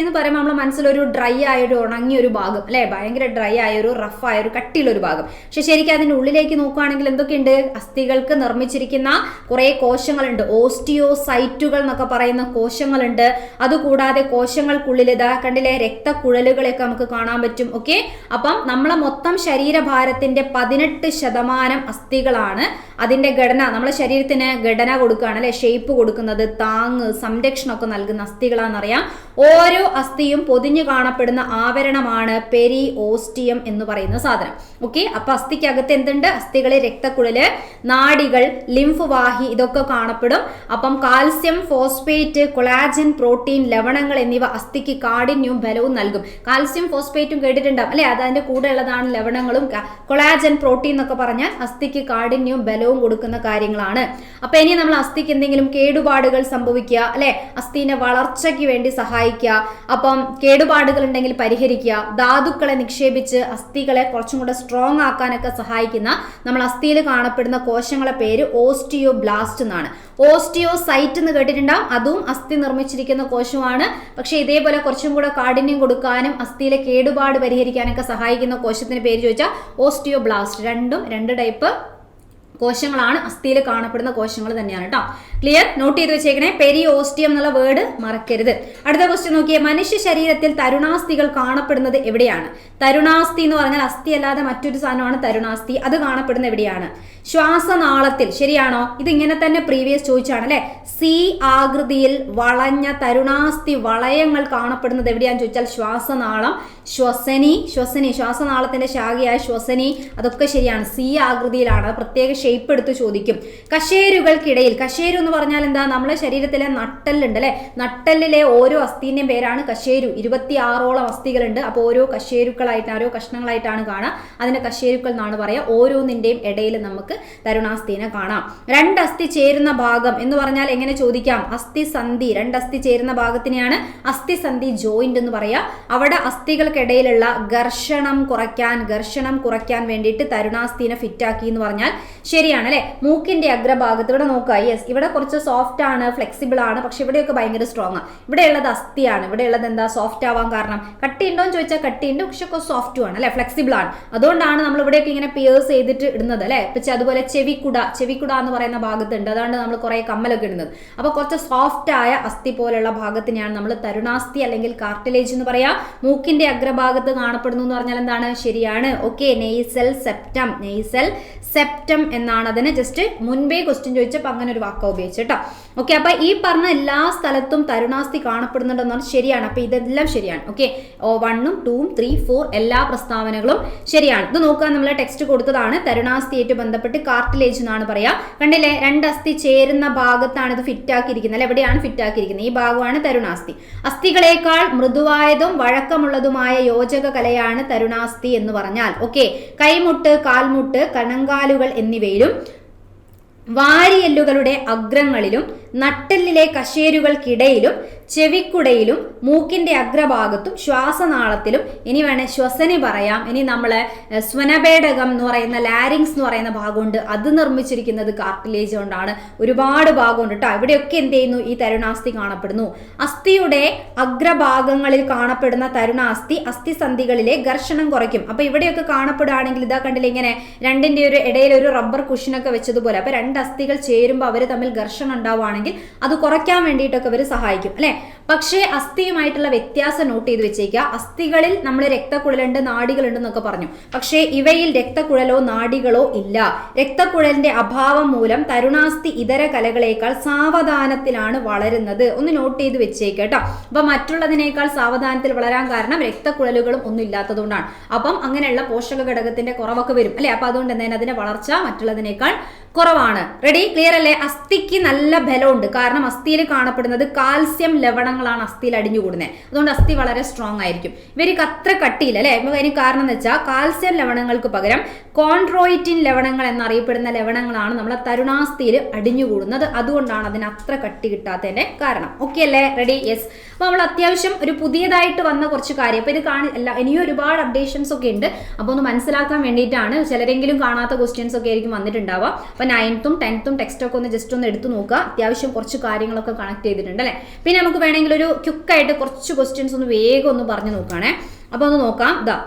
എന്ന് പറയുമ്പോൾ നമ്മുടെ മനസ്സിലൊരു ഡ്രൈ ആയൊരു ഉണങ്ങിയ ഒരു ഭാഗം അല്ലെ, ഭയങ്കര ഡ്രൈ ആയൊരു റഫ് ആയൊരു കട്ടിയുള്ള ഒരു ഭാഗം. പക്ഷെ ശരിക്കും അതിന്റെ ഉള്ളിലേക്ക് നോക്കുകയാണെങ്കിൽ എന്തൊക്കെയുണ്ട്? അസ്ഥികൾക്ക് നിർമ്മിച്ചിരിക്കുന്ന കുറെ കോശങ്ങളുണ്ട്. ഓസ്റ്റിയോസൈറ്റുകൾ എന്നൊക്കെ പറയുന്ന കോശങ്ങളുണ്ട്. അതുകൂടാതെ കോശങ്ങൾക്കുള്ളിൽ ഇതാ കണ്ടില്ലേ, രക്തക്കുഴലുകളെയൊക്കെ നമുക്ക് കാണാൻ പറ്റും. ഓക്കെ, അപ്പം നമ്മളെ മൊത്തം ശരീരഭാരത്തിന്റെ 18% അസ്ഥികളാണ്. അതിന്റെ ഘടന, നമ്മളെ ശരീരത്തിന് ഘടന കൊടുക്കുകയാണ് അല്ലെ, ഷേപ്പ് കൊടുക്കുന്നത്, താങ്ങ്, സംരക്ഷണമൊക്കെ നൽകുന്ന അസ്ഥികളാണെന്നറിയാം. ഓരോ അസ്ഥിയും പൊതിഞ്ഞു കാണപ്പെടുന്ന ആവരണമാണ് പെരിയോസ്റ്റിയം എന്ന് പറയുന്ന സാധനം. ഓക്കെ, അപ്പൊ അസ്ഥിക്കകത്ത് എന്തുണ്ട്? അസ്ഥികളിൽ രക്തക്കുഴല്, നാഡികൾ, ലിംഫ് വാഹി ഇതൊക്കെ കാണപ്പെടും. അപ്പം കാൽസ്യം, ഫോസ്ഫേറ്റ്, കൊളാജൻ, പ്രോട്ടീൻ, ലവണങ്ങൾ എന്നിവ അസ്ഥിക്ക് കാഠിന്യവും ബലവും നൽകും. കാൽസ്യം ഫോസ്ഫേറ്റും കേട്ടിട്ടുണ്ടാവും അല്ലെ, അതിന്റെ കൂടെ ഉള്ളതാണ് ലവണങ്ങളും. കൊളാജൻ, പ്രോട്ടീൻ എന്നൊക്കെ പറഞ്ഞാൽ അസ്ഥിക്ക് കാഠിന്യവും ബലവും കൊടുക്കുന്ന കാര്യങ്ങളാണ്. അപ്പൊ ഇനി നമ്മൾ അസ്ഥിക്ക് എന്തെങ്കിലും കേടുപാടുകൾ സംഭവിക്കുക അല്ലെ, അസ്ഥിന്റെ വളർച്ചയ്ക്ക് വേണ്ടി സഹായിക്കുക. അപ്പം കേടുപാടുകൾ ഉണ്ടെങ്കിൽ പരിഹരിക്കുക. ധാതുക്കളെ നിക്ഷേപിച്ച് അസ്ഥികളെ കുറച്ചും കൂടെ സ്ട്രോങ് ആക്കാനൊക്കെ സഹായിക്കുന്ന നമ്മൾ അസ്ഥിയിൽ കാണപ്പെടുന്ന കോശങ്ങളെ പേര് ഓസ്റ്റിയോബ്ലാസ്റ്റ് എന്നാണ്. ഓസ്റ്റിയോസൈറ്റ് എന്ന് കേട്ടിട്ടുണ്ടാവും, അതും അസ്ഥി നിർമ്മിച്ചിരിക്കുന്ന കോശമാണ്. പക്ഷെ ഇതേപോലെ കുറച്ചും കൂടെ കാഠിന്യം കൊടുക്കാനും അസ്ഥിയിലെ കേടുപാട് പരിഹരിക്കാനൊക്കെ സഹായിക്കുന്ന കോശത്തിന് പേര് ചോദിച്ചാൽ ഓസ്റ്റിയോബ്ലാസ്റ്റ്. രണ്ടും രണ്ട് ടൈപ്പ് കോശങ്ങളാണ്, അസ്ഥിയിൽ കാണപ്പെടുന്ന കോശങ്ങൾ തന്നെയാണ് കേട്ടോ. ക്ലിയർ? നോട്ട് ചെയ്ത് വെച്ചേക്കണേ. പെരിയോസ്റ്റിയം എന്നുള്ള വേർഡ് മറക്കരുത്. അടുത്ത ക്വസ്റ്റ്യൻ നോക്കിയേ, മനുഷ്യ ശരീരത്തിൽ തരുണാസ്ഥികൾ കാണപ്പെടുന്നത് എവിടെയാണ്? തരുണാസ്ഥി എന്ന് പറഞ്ഞാൽ അസ്ഥി അല്ലാതെ മറ്റൊരു സാധനമാണ് തരുണാസ്ഥി. അത് കാണപ്പെടുന്നത് എവിടെയാണ്? ശ്വാസനാളത്തിൽ. ശരിയാണോ? ഇത് ഇങ്ങനെ തന്നെ പ്രീവിയസ് ചോദിച്ചാണ് അല്ലെ. സി ആകൃതിയിൽ വളഞ്ഞ തരുണാസ്ഥി വളയങ്ങൾ കാണപ്പെടുന്നത് എവിടെയാന്ന് ചോദിച്ചാൽ ശ്വാസനാളം, ശ്വസനി, ശ്വാസനാളത്തിന്റെ ശാഖയായ ശ്വസനി, അതൊക്കെ ശരിയാണ്. സി ആകൃതിയിലാണ്, പ്രത്യേക ഷേപ്പ് എടുത്ത് ചോദിക്കും. കശേരുകൾക്കിടയിൽ, കശേരു എന്ന് പറഞ്ഞാൽ എന്താ, നമ്മളെ ശരീരത്തിലെ നട്ടെല്ലുണ്ട് അല്ലെ, നട്ടെല്ലിലെ ഓരോ അസ്ഥിന്റെയും പേരാണ് കശേരു. 26ഓളം അസ്ഥികളുണ്ട്. അപ്പോൾ ഓരോ കശേരുക്കളായിട്ട്, ഓരോ കഷ്ണങ്ങളായിട്ടാണ് കാണാം. അതിന്റെ കശേരുക്കൾ എന്നാണ് പറയുക. ഓരോന്നിന്റെയും ഇടയിൽ നമുക്ക് തരുണാസ്ഥിനെ കാണാം. രണ്ടസ്ഥി ചേരുന്ന ഭാഗം എന്ന് പറഞ്ഞാൽ എങ്ങനെ ചോദിക്കാം, അസ്ഥിസന്ധി. രണ്ടസ്ഥി ചേരുന്ന ഭാഗത്തിനെയാണ് അസ്ഥിസന്ധി ജോയിന്റ് എന്ന് പറയാ. അവിടെ അസ്ഥികൾക്കിടയിലുള്ള ഘർഷണം കുറയ്ക്കാൻ വേണ്ടിയിട്ട് തരുണാസ്ഥിനെ ഫിറ്റാക്കി എന്ന് പറഞ്ഞാൽ ശരിയാണ് അല്ലെ. മൂക്കിന്റെ അഗ്രഭാഗത്ത് ഇവിടെ നോക്കുക, യെസ്, ഇവിടെ കുറച്ച് സോഫ്റ്റ് ആണ്, ഫ്ലെക്സിബിൾ ആണ്, പക്ഷെ ഇവിടെയൊക്കെ ഭയങ്കര സ്ട്രോങ് ആണ്. ഇവിടെ ഉള്ളത് അസ്ഥിയാണ്. ഇവിടെ ഉള്ളത് എന്താ, സോഫ്റ്റ് ആവാൻ കാരണം, കട്ടിയുണ്ടോ എന്ന് ചോദിച്ചാൽ കട്ടിയുണ്ട്, പക്ഷെ സോഫ്റ്റും ആണ് അല്ലെ, ഫ്ലെക്സിബിൾ ആണ്. അതുകൊണ്ടാണ് നമ്മൾ ഇവിടെയൊക്കെ ഇങ്ങനെ പിയേഴ്സ് ചെയ്തിട്ട് ഇടുന്നത് അല്ലെ. അതുപോലെ ചെവിക്കുട എന്ന് പറയുന്ന ഭാഗത്തുണ്ട്, അതുകൊണ്ട് നമ്മൾ കുറെ കമ്മലൊക്കെ ഇടുന്നത്. അപ്പൊ കുറച്ച് സോഫ്റ്റ് ആയ അസ്ഥി പോലുള്ള ഭാഗത്തിനെയാണ് നമ്മൾ തരുണാസ്ഥി അല്ലെങ്കിൽ കാർട്ടിലേജ് എന്ന് പറയാ. മൂക്കിന്റെ അഗ്രഭാഗത്ത് കാണപ്പെടുന്നു എന്ന് പറഞ്ഞാൽ എന്താണ്, ശരിയാണ്. ഓക്കെ, നെയ്സൽ സെപ്റ്റം എന്നാണ്. അതിന് ജസ്റ്റ് മുൻപേ ക്വസ്റ്റ്യൻ ചോദിച്ചപ്പോൾ അങ്ങനെ ഒരു വാക്ക ഉപയോഗിച്ചിട്ടോ. ഓക്കെ, അപ്പൊ ഈ പറഞ്ഞ എല്ലാ സ്ഥലത്തും തരുണാസ്ഥി കാണപ്പെടുന്നുണ്ടെന്നാണ് ശരിയാണ്. അപ്പൊ ഇതെല്ലാം ശരിയാണ്. ഓക്കെ, 1ഉം 2ഉം 3, 4 എല്ലാ പ്രസ്താവനകളും ശരിയാണ്. ഇത് നോക്കാൻ നമ്മൾ ടെക്സ്റ്റ് കൊടുത്തതാണ്. തരുണാസ്ഥിയായിട്ട് ബന്ധപ്പെട്ട് കാർട്ടിലേജ് എന്നാണ് പറയാ. കണ്ടില്ലേ, രണ്ട് അസ്ഥി ചേരുന്ന ഭാഗത്താണ് ഇത് ഫിറ്റ് ആക്കിയിരിക്കുന്നത് അല്ലെ. എവിടെയാണ് ഫിറ്റ് ആക്കിയിരിക്കുന്നത്, ഈ ഭാഗമാണ് തരുണാസ്ഥി. അസ്ഥികളേക്കാൾ മൃദുവായതും വഴക്കമുള്ളതുമായ യോജക കലയാണ് തരുണാസ്ഥി എന്ന് പറഞ്ഞാൽ. ഓക്കെ, കൈമുട്ട്, കാൽമുട്ട്, കണങ്കാലുകൾ എന്നിവയിലും വാരിയെല്ലുകളുടെ അഗ്രങ്ങളിലും നട്ടെല്ലിലെ കശേരുകൾക്കിടയിലും ചെവിക്കുടയിലും മൂക്കിന്റെ അഗ്രഭാഗത്തും ശ്വാസനാളത്തിലും, ഇനി വേണേ ശ്വസനി പറയാം, ഇനി നമ്മളെ സ്വനപേടകം എന്ന് പറയുന്ന ലാരിങ്സ് എന്ന് പറയുന്ന ഭാഗമുണ്ട്, അത് നിർമ്മിച്ചിരിക്കുന്നത് കാർട്ടിലേജ് കൊണ്ടാണ്. ഒരുപാട് ഭാഗമുണ്ട് കേട്ടോ. ഇവിടെയൊക്കെ എന്ത് ചെയ്യുന്നു, ഈ തരുണാസ്ഥി കാണപ്പെടുന്നു. അസ്ഥിയുടെ അഗ്രഭാഗങ്ങളിൽ കാണപ്പെടുന്ന തരുണാസ്ഥി അസ്ഥിസന്ധികളിലെ ഘർഷണം കുറയ്ക്കും. അപ്പൊ ഇവിടെയൊക്കെ കാണപ്പെടുകയാണെങ്കിൽ ഇതാ കണ്ടില്ല, ഇങ്ങനെ രണ്ടിന്റെ ഒരു ഇടയിൽ ഒരു റബ്ബർ കുഷനൊക്കെ വെച്ചതുപോലെ. അപ്പൊ രണ്ട് അസ്ഥികൾ ചേരുമ്പോൾ അവർ തമ്മിൽ ഘർഷണം ഉണ്ടാവുകയാണെങ്കിൽ അത് കുറയ്ക്കാൻ വേണ്ടിയിട്ടൊക്കെ അവർ സഹായിക്കും അല്ലെ. പക്ഷേ അസ്ഥിയുമായിട്ടുള്ള വ്യത്യാസം നോട്ട് ചെയ്ത് വെച്ചേക്കുക. അസ്ഥികളിൽ നമ്മൾ രക്തക്കുഴലുണ്ട്, നാഡികളുണ്ട് എന്നൊക്കെ പറഞ്ഞു. പക്ഷേ ഇവയിൽ രക്തക്കുഴലോ നാഡികളോ ഇല്ല. രക്തക്കുഴലിന്റെ അഭാവം മൂലം തരുണാസ്ഥി ഇതര കലകളേക്കാൾ സാവധാനത്തിലാണ് വളരുന്നത്. ഒന്ന് നോട്ട് ചെയ്ത് വെച്ചേക്കുക കേട്ടോ. അപ്പൊ മറ്റുള്ളതിനേക്കാൾ സാവധാനത്തിൽ വളരാൻ കാരണം രക്തക്കുഴലുകളും ഒന്നും ഇല്ലാത്തതുകൊണ്ടാണ്. അപ്പം അങ്ങനെയുള്ള പോഷക ഘടകത്തിന്റെ കുറവൊക്കെ വരും അല്ലെ. അപ്പൊ അതുകൊണ്ട് തന്നെ അതിന്റെ വളർച്ച മറ്റുള്ളതിനേക്കാൾ കുറവാണ്. റെഡി, ക്ലിയർ അല്ലേ? അസ്ഥിക്ക് നല്ല ബലമുണ്ട്. കാരണം അസ്ഥിയിൽ കാണപ്പെടുന്നത് കാൽസ്യം ലവണങ്ങളാണ് അസ്ഥിയിൽ അടിഞ്ഞുകൂടുന്നത്. അതുകൊണ്ട് അസ്ഥി വളരെ സ്ട്രോങ് ആയിരിക്കും. ഇവർക്ക് അത്ര കട്ടിയില്ല അല്ലെ. അതിന് കാരണം എന്ന് വെച്ചാൽ കാൽസ്യം ലവണങ്ങൾക്ക് പകരം കോൺട്രോയിറ്റിൻ ലവണങ്ങൾ എന്നറിയപ്പെടുന്ന ലവണങ്ങളാണ് നമ്മളെ തരുണാസ്ഥിയിൽ അടിഞ്ഞുകൂടുന്നത്. അതുകൊണ്ടാണ് അതിന് അത്ര കട്ടി കിട്ടാത്തതിന്റെ കാരണം. ഓക്കെ അല്ലേ? റെഡി? യെസ്. അപ്പൊ നമ്മൾ അത്യാവശ്യം ഒരു പുതിയതായിട്ട് വന്ന കുറച്ച് കാര്യം, അപ്പൊ ഇത് ഇനിയും ഒരുപാട് അപ്ഡേഷൻസ് ഒക്കെ ഉണ്ട്. അപ്പൊ ഒന്ന് മനസ്സിലാക്കാൻ വേണ്ടിയിട്ടാണ്. ചിലരെങ്കിലും കാണാത്ത ക്വസ്റ്റ്യൻസ് ഒക്കെ ആയിരിക്കും വന്നിട്ടുണ്ടാവുക. അപ്പൊ 9th-ഉം 10th-ഉം ടെക്സ്റ്റ് ഒക്കെ ഒന്ന് ജസ്റ്റ് ഒന്ന് എടുത്തു നോക്കുക. അത്യാവശ്യം കുറച്ച് കാര്യങ്ങളൊക്കെ കണക്ട് ചെയ്തിട്ടുണ്ട് അല്ലെ. പിന്നെ നമുക്ക് വേണമെങ്കിൽ ഒരു ക്വിക്കായിട്ട് കുറച്ച് ക്വസ്റ്റ്യൻസ് ഒന്ന് വേഗം ഒന്ന് പറഞ്ഞു നോക്കുകയാണേ. അപ്പൊ ഒന്ന് നോക്കാം. ഇതാ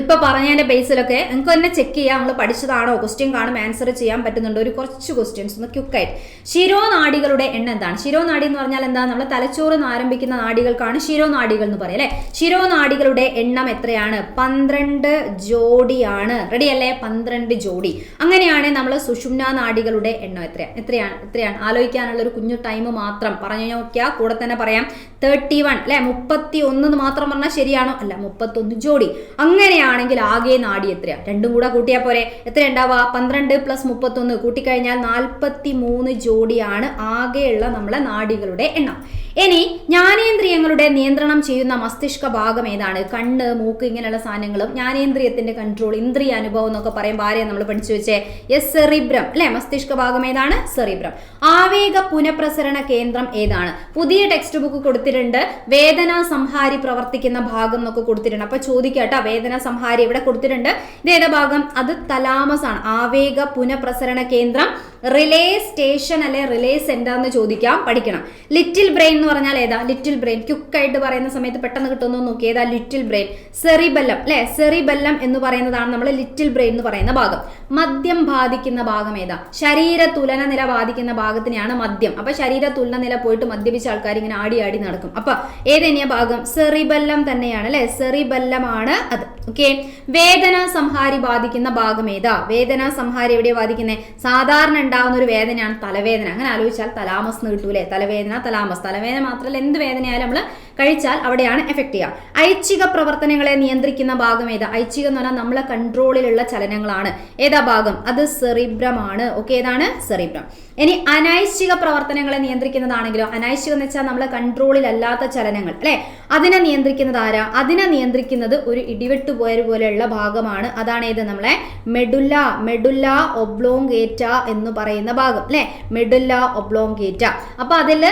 ഇപ്പൊ പറഞ്ഞതിന്റെ ബേസിലൊക്കെ നിങ്ങൾക്ക് തന്നെ ചെക്ക് ചെയ്യാം, നമ്മൾ പഠിച്ചതാണോ, ക്വസ്റ്റ്യൻ കാണും ആൻസർ ചെയ്യാൻ പറ്റുന്നുണ്ടോ. ഒരു കുറച്ച് ക്വസ്റ്റ്യൻസ് ഒന്ന് ക്വിക്കായിട്ട്. ശിരോനാഡികളുടെ എണ്ണം എന്താണ്? ശിരോനാഡി എന്ന് പറഞ്ഞാൽ എന്താ? നമ്മൾ തലച്ചോറ് നിന്ന് ആരംഭിക്കുന്ന നാഡികൾക്കാണ് ശിരോനാഡികൾ എന്ന് പറയാം അല്ലെ. ശിരോനാഡികളുടെ എണ്ണം എത്രയാണ്? 12 ജോഡിയാണ്. റെഡി അല്ലേ? 12 ജോഡി. അങ്ങനെയാണെങ്കിൽ നമ്മൾ സുഷുമ്നാ നാഡികളുടെ എണ്ണം എത്രയാണ് ആലോചിക്കാനുള്ള ഒരു കുഞ്ഞു ടൈം മാത്രം പറഞ്ഞു നോക്കിയാൽ കൂടെ തന്നെ പറയാം. 31 അല്ലെ. 31 എന്ന് മാത്രം പറഞ്ഞാൽ ശരിയാണോ? അല്ല, 31 ജോഡി. അങ്ങനെയാണെങ്കിൽ ആകെ നാഡി എത്രയാ? രണ്ടും കൂടെ കൂട്ടിയാൽ പോരെ. എത്ര ഉണ്ടാവുക? 12 + 31 കൂട്ടിക്കഴിഞ്ഞാൽ 43 ജോഡിയാണ് ആകെയുള്ള നമ്മളെ നാഡികളുടെ എണ്ണം. ഇനി ജ്ഞാനേന്ദ്രിയങ്ങളുടെ നിയന്ത്രണം ചെയ്യുന്ന മസ്തിഷ്ക ഭാഗം ഏതാണ്? കണ്ണ്, മൂക്ക്, ഇങ്ങനെയുള്ള സാധനങ്ങളും ജ്ഞാനേന്ദ്രിയത്തിന്റെ കൺട്രോൾ, ഇന്ദ്രിയ അനുഭവം എന്നൊക്കെ പറയുമ്പോൾ ആരെയാണ് നമ്മൾ പഠിച്ചു വെച്ചേ? യെസ്, സെറിബ്രം അല്ലെ. മസ്തിഷ്ക ഭാഗം ഏതാണ്? സെറിബ്രം. ആവേഗ പുനഃപ്രസരണ കേന്ദ്രം ഏതാണ്? പുതിയ ടെക്സ്റ്റ് ബുക്ക് കൊടുത്തിട്ടുണ്ട്. വേദന സംഹാരി പ്രവർത്തിക്കുന്ന ഭാഗം എന്നൊക്കെ കൊടുത്തിട്ടുണ്ട്. അപ്പൊ ചോദിക്കട്ടോ, വേദന സംഹാരി ഇവിടെ കൊടുത്തിട്ടുണ്ട്. ഇത് ഏതാ ഭാഗം? അത് തലാമസ് ആണ്. ആവേഗ പുനഃപ്രസരണ കേന്ദ്രം റിലേ സ്റ്റേഷൻ അല്ലെ റിലേ സെന്റർ എന്ന് ചോദിക്കാം, പഠിക്കണം. ലിറ്റിൽ ബ്രെയിൻ എന്ന് പറഞ്ഞാൽ ഏതാ? ലിറ്റിൽ ബ്രെയിൻ ക്യുക്കായിട്ട് പറയുന്ന സമയത്ത് പെട്ടെന്ന് കിട്ടുന്നു നോക്കി. ഏതാ? Little brain. സെറിബെല്ലം അല്ലെ. സെറിബെല്ലം എന്ന് പറയുന്നതാണ് നമ്മൾ ലിറ്റിൽ ബ്രെയിൻ എന്ന് പറയുന്ന ഭാഗം. മദ്യം ബാധിക്കുന്ന ഭാഗം ഏതാ? ശരീര തുലന നില ബാധിക്കുന്ന ഭാഗത്തിനെയാണ് മദ്യം. അപ്പൊ ശരീര തുലന നില പോയിട്ട് മദ്യപിച്ച ആൾക്കാർ ഇങ്ങനെ ആടി ആടി നടക്കും. അപ്പൊ ഏതെന്നെയാ ഭാഗം? സെറിബെല്ലം തന്നെയാണ് അല്ലെ. സെറിബെല്ലം ആണ് അത്. ഓക്കെ. വേദന സംഹാരി ബാധിക്കുന്ന ഭാഗം ഏതാ? വേദന സംഹാരി എവിടെയാ ബാധിക്കുന്നത്? സാധാരണ ഉണ്ടാവുന്ന ഒരു വേദനയാണ് തലവേദന. അങ്ങനെ ആലോചിച്ചാൽ തലാമസ് എന്ന് കിട്ടൂലേ. തലവേദന, തലാമസ്. തലവേദന മാത്രമല്ല എന്ത് വേദനയായാലും നമ്മൾ കഴിച്ചാൽ അവിടെയാണ് എഫക്ട് ചെയ്യുക. ഐച്ഛിക പ്രവർത്തനങ്ങളെ നിയന്ത്രിക്കുന്ന ഭാഗം ഏതാ? ഐച്ഛികം എന്ന് പറഞ്ഞാൽ നമ്മളെ കൺട്രോളിലുള്ള ചലനങ്ങളാണ്. ഏതാ ഭാഗം? അത് സെറിബ്രം ആണ്. ഓക്കെ, ഏതാണ്? സെറിബ്രം. ഇനി അനൈച്ഛിക പ്രവർത്തനങ്ങളെ നിയന്ത്രിക്കുന്നതാണെങ്കിലോ, അനൈച്ഛികം എന്ന് വെച്ചാൽ നമ്മളെ കൺട്രോളിൽ അല്ലാത്ത ചലനങ്ങൾ അല്ലെ, അതിനെ നിയന്ത്രിക്കുന്നത് ആരാ? അതിനെ നിയന്ത്രിക്കുന്നത് ഒരു ഇടിവെട്ട് പോലെയുള്ള ഭാഗമാണ്. അതാണ് ഏത്? നമ്മളെ മെഡുല്ല ഒബ്ലോങ്കേറ്റ എന്ന് പറയുന്ന ഭാഗം അല്ലെ, മെഡുല്ല ഒബ്ലോങ്കേറ്റ. അപ്പൊ അതില്